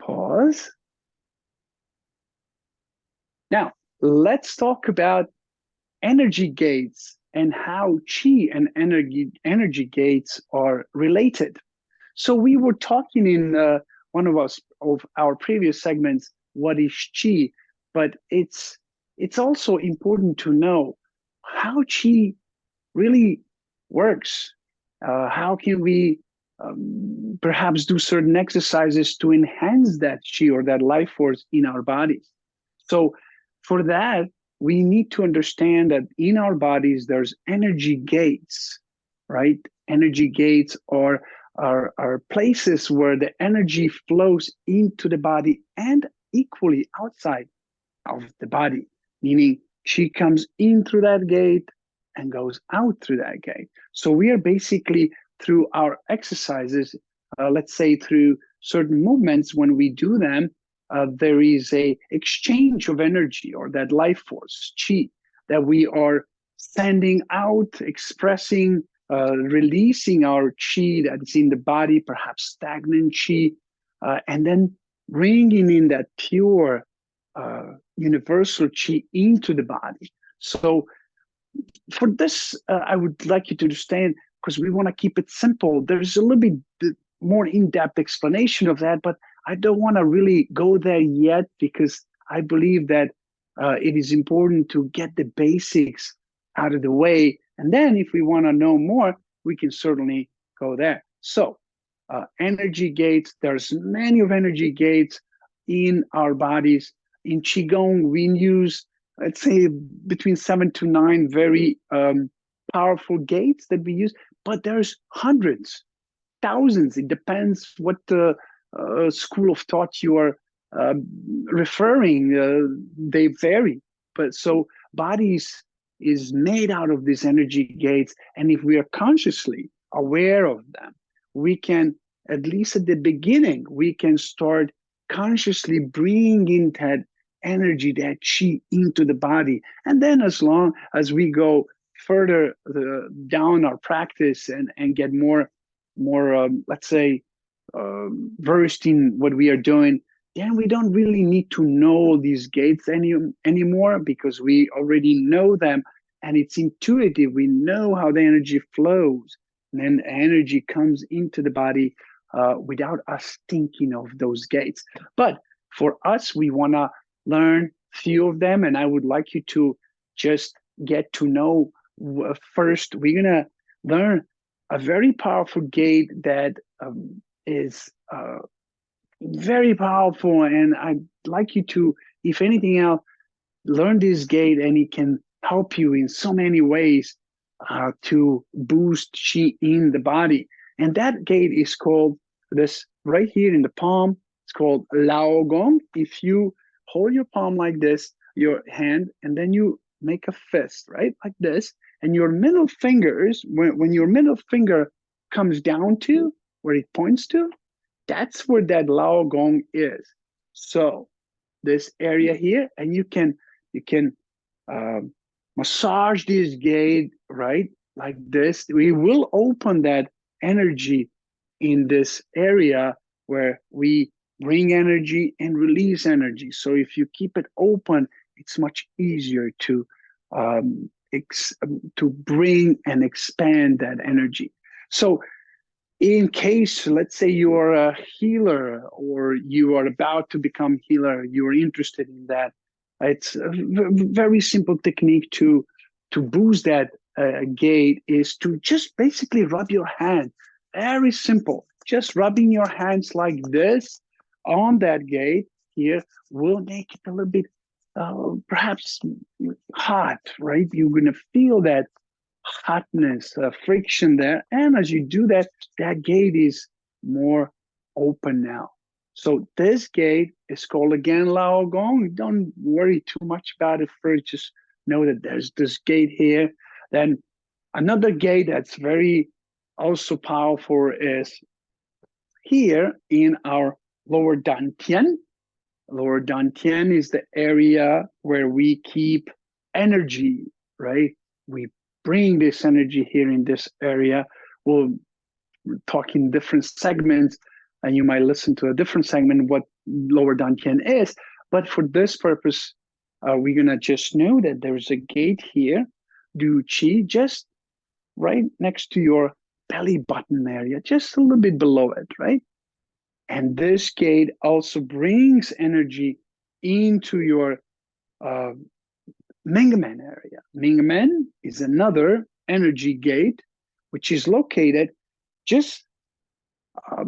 Pause. Now, let's talk about energy gates and how chi and energy gates are related. So we were talking in one of our previous segments, what is chi, but it's also important to know how chi really works. How can we perhaps do certain exercises to enhance that chi or that life force in our bodies? So for that, we need to understand that in our bodies, there's energy gates, right? Energy gates are places where the energy flows into the body and equally outside of the body, meaning she comes in through that gate and goes out through that gate. So we are basically through our exercises, let's say through certain movements, when we do them, there is a exchange of energy or that life force, chi, that we are sending out, expressing, releasing our chi that's in the body, perhaps stagnant chi, and then bringing in that pure universal chi into the body. So for this, I would like you to understand, because we want to keep it simple. There's a little bit more in-depth explanation of that, but I don't want to really go there yet because I believe that it is important to get the basics out of the way. And then if we want to know more, we can certainly go there. So energy gates, there's many of energy gates in our bodies. In Qigong, we use, let's say, between 7 to 9 very powerful gates that we use, but there's hundreds, thousands. It depends what the school of thought you are referring. They vary. But so bodies is made out of these energy gates. And if we are consciously aware of them, we can, at least at the beginning, we can start consciously bringing that energy, that chi into the body. And then as long as we go further down our practice and get more, let's say, versed in what we are doing, then we don't really need to know these gates anymore because we already know them and it's intuitive. We know how the energy flows and then energy comes into the body without us thinking of those gates. But for us, we want to learn few of them, and I would like you to just get to know first. We're going to learn a very powerful gate that is very powerful, and I'd like you to, if anything else, learn this gate, and it can help you in so many ways to boost chi in the body. And that gate is called this right here in the palm. It's called Lao Gong. If you hold your palm like this, your hand, and then you make a fist, right, like this, and your middle fingers, when your middle finger comes down to where it points to, that's where that Lao Gong is. So this area here, and you can massage this gate, right, like this. We will open that energy in this area where we bring energy and release energy. So if you keep it open, it's much easier to bring and expand that energy. So in case, let's say you are a healer or you are about to become healer, you are interested in that, it's a very simple technique to boost that gate is to just basically rub your hand. Very simple. Just rubbing your hands like this on that gate here will make it a little bit perhaps hot, right? You're going to feel that hotness, friction there. And as you do that, that gate is more open now. So this gate is called again Lao Gong. Don't worry too much about it first. Just know that there's this gate here. Then another gate that's very also powerful is here in our lower dantian. Lower dantian is the area where we keep energy, right? We bring this energy here in this area. We'll talk in different segments and you might listen to a different segment what lower dantian is. But for this purpose, we're gonna just know that there's a gate here, Du Qi, just right next to your belly button area, just a little bit below it, right? And this gate also brings energy into your uh, Mingaman area. Mingaman is another energy gate, which is located just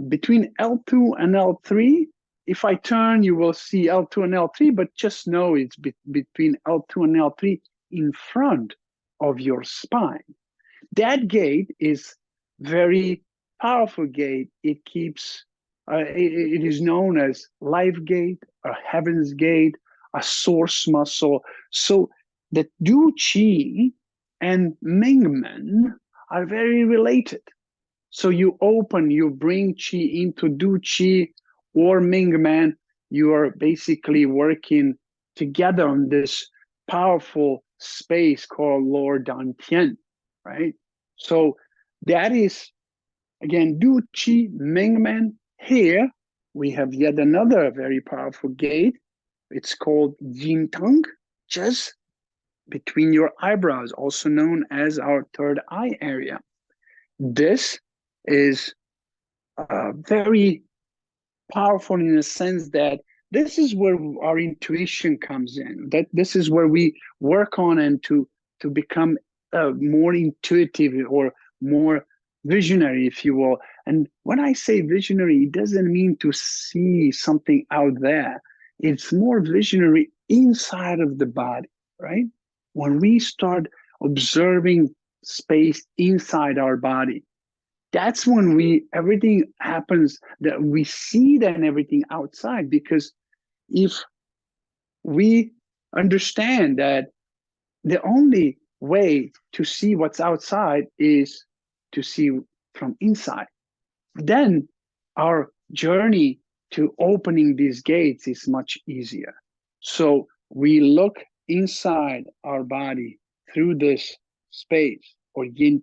between L2 and L3. If I turn, you will see L2 and L3, but just know it's between L2 and L3 in front of your spine. That gate is very powerful gate. It keeps, it is known as life gate, a heaven's gate, a source muscle. So the Du Qi and Mingmen are very related. So you open, you bring Qi into Du Qi or Mingmen, you are basically working together on this powerful space called Lower Dantian, right? So that is, again, Du Qi Mingmen. Here we have yet another very powerful gate. It's called Yin Tang, just between your eyebrows, also known as our third eye area. This is very powerful in the sense that this is where our intuition comes in. That this is where we work on and to become more intuitive or more visionary, if you will. And when I say visionary, it doesn't mean to see something out there. It's more visionary inside of the body, right? When we start observing space inside our body, that's when everything happens, that we see then everything outside. Because if we understand that the only way to see what's outside is to see from inside, then our journey to opening these gates is much easier. So we look inside our body through this space or yin